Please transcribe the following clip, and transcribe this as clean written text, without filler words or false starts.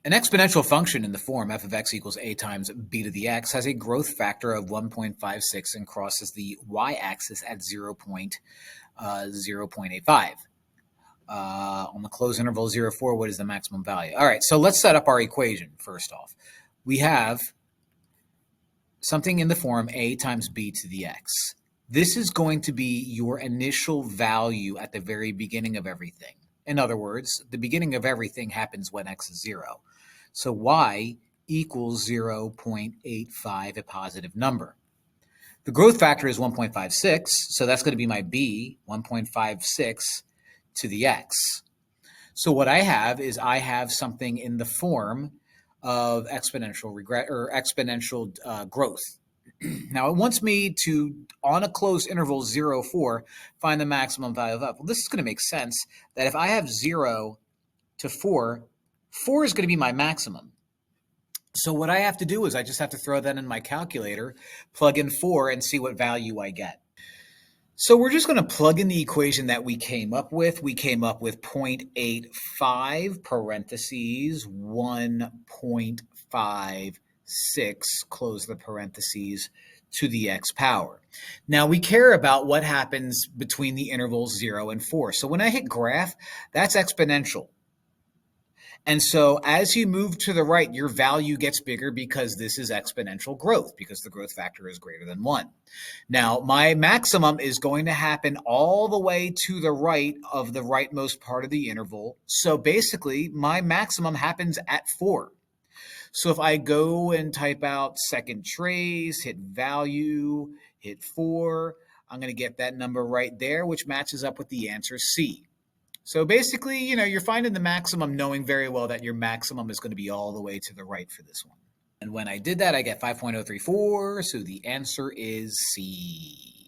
An exponential function in the form f of x equals a times b to the x has a growth factor of 1.56 and crosses the y-axis at 0.85. On the closed interval 0, 4, what is the maximum value? All right, so let's set up our equation first off. We have something in the form a times b to the x. This is going to be your initial value at the very beginning of everything. In other words, the beginning of everything happens when x is 0. So y equals 0.85, a positive number. The growth factor is 1.56, so that's going to be my b, 1.56 to the x. So what I have is I have something in the form of exponential growth. Now it wants me to, on a closed interval 0, 4, find the maximum value of f. Well, this is going to make sense that if I have 0 to 4, 4 is going to be my maximum. So what I have to do is I just have to throw that in my calculator, plug in 4, and see what value I get. So we're just going to plug in the equation that we came up with. We came up with 0.85 parentheses 1.56, close the parentheses, to the x power. Now we care about what happens between the intervals 0 and 4. So when I hit graph, that's exponential. And so as you move to the right, your value gets bigger because this is exponential growth, because the growth factor is greater than 1. Now, my maximum is going to happen all the way to the right of the rightmost part of the interval. So basically, my maximum happens at 4. So if I go and type out second trace, hit value, hit 4, I'm going to get that number right there, which matches up with the answer C. So basically, you're finding the maximum knowing very well that your maximum is going to be all the way to the right for this one. And when I did that, I get 5.034, so the answer is C.